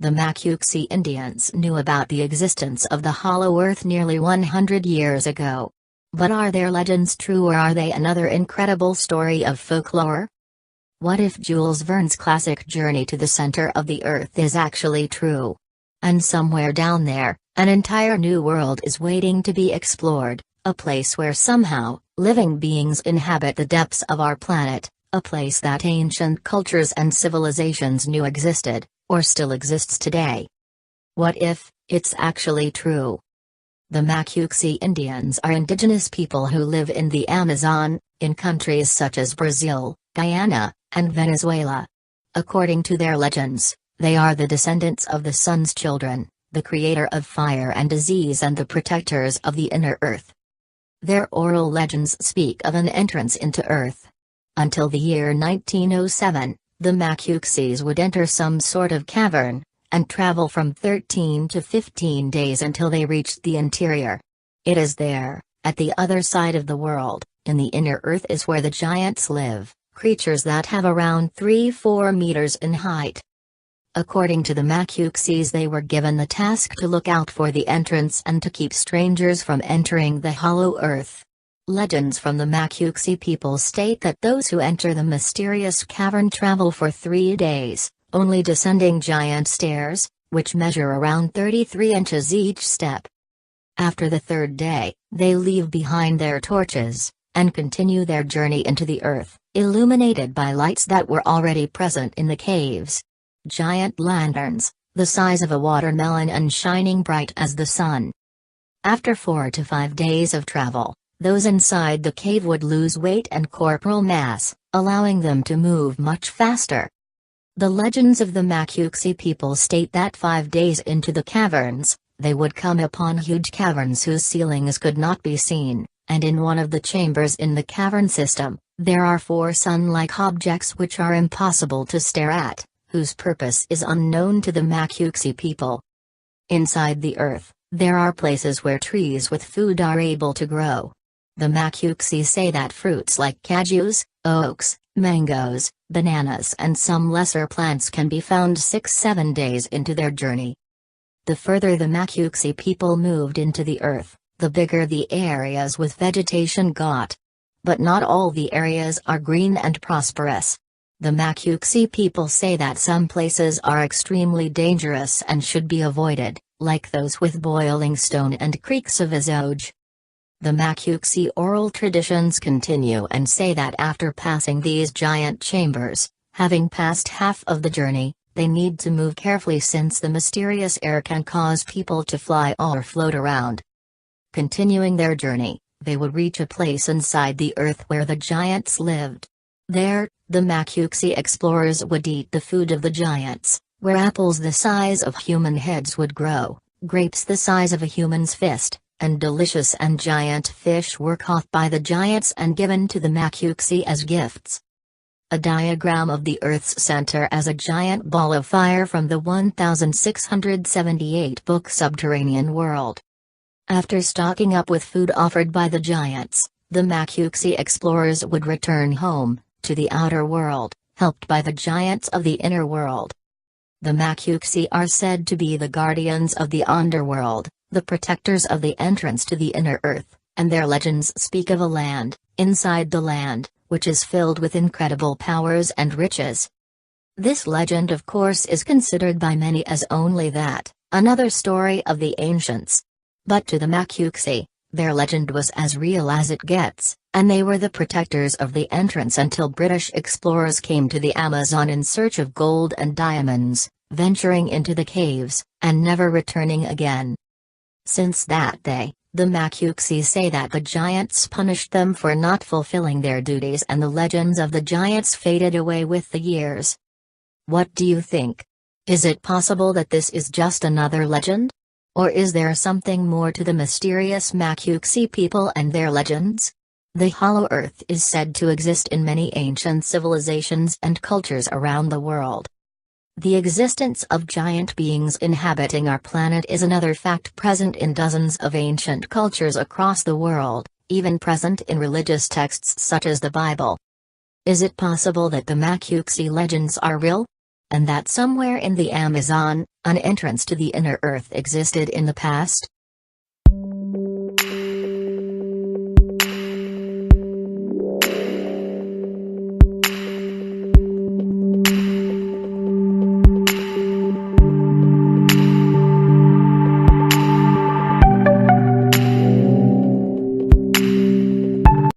The Macuxi Indians knew about the existence of the Hollow Earth nearly 100 years ago. But are their legends true, or are they another incredible story of folklore? What if Jules Verne's classic Journey to the Center of the Earth is actually true? And somewhere down there, an entire new world is waiting to be explored, a place where somehow, living beings inhabit the depths of our planet, a place that ancient cultures and civilizations knew existed, or still exists today. What if it's actually true? The Macuxi Indians are indigenous people who live in the Amazon, in countries such as Brazil, Guyana, and Venezuela. According to their legends, they are the descendants of the sun's children, the creator of fire and disease, and the protectors of the inner earth. Their oral legends speak of an entrance into Earth. Until the year 1907, the Macuxis would enter some sort of cavern, and travel from 13 to 15 days until they reached the interior. It is there, at the other side of the world, in the inner earth, is where the giants live, creatures that have around 3-4 meters in height. According to the Macuxis, they were given the task to look out for the entrance and to keep strangers from entering the Hollow Earth. Legends from the Macuxi people state that those who enter the mysterious cavern travel for 3 days, only descending giant stairs, which measure around 33 inches each step. After the 3rd day, they leave behind their torches, and continue their journey into the earth, illuminated by lights that were already present in the caves. Giant lanterns, the size of a watermelon and shining bright as the sun. After 4 to 5 days of travel, those inside the cave would lose weight and corporal mass, allowing them to move much faster. The legends of the Macuxi people state that 5 days into the caverns, they would come upon huge caverns whose ceilings could not be seen, and in one of the chambers in the cavern system, there are 4 sun-like objects which are impossible to stare at, whose purpose is unknown to the Macuxi people. Inside the earth, there are places where trees with food are able to grow. The Macuxi say that fruits like cashews, oaks, mangoes, bananas, and some lesser plants can be found 6-7 days into their journey. The further the Macuxi people moved into the earth, the bigger the areas with vegetation got. But not all the areas are green and prosperous. The Macuxi people say that some places are extremely dangerous and should be avoided, like those with boiling stone and creeks of azog. The Macuxi oral traditions continue and say that after passing these giant chambers, having passed half of the journey, they need to move carefully since the mysterious air can cause people to fly or float around. Continuing their journey, they would reach a place inside the earth where the giants lived. There, the Macuxi explorers would eat the food of the giants, where apples the size of human heads would grow, grapes the size of a human's fist, and delicious and giant fish were caught by the giants and given to the Macuxi as gifts. A diagram of the Earth's center as a giant ball of fire from the 1678 book Subterranean World. After stocking up with food offered by the giants, the Macuxi explorers would return home, to the outer world, helped by the giants of the inner world. The Macuxi are said to be the guardians of the underworld, the protectors of the entrance to the inner earth, and their legends speak of a land, inside the land, which is filled with incredible powers and riches. This legend, of course, is considered by many as only that, another story of the ancients. But to the Macuxi, their legend was as real as it gets, and they were the protectors of the entrance until British explorers came to the Amazon in search of gold and diamonds, venturing into the caves, and never returning again. Since that day, the Macuxi say that the giants punished them for not fulfilling their duties, and the legends of the giants faded away with the years. What do you think? Is it possible that this is just another legend? Or is there something more to the mysterious Macuxi people and their legends? The Hollow Earth is said to exist in many ancient civilizations and cultures around the world. The existence of giant beings inhabiting our planet is another fact present in dozens of ancient cultures across the world, even present in religious texts such as the Bible. Is it possible that the Macuxi legends are real? and that somewhere in the Amazon, an entrance to the inner earth existed in the past?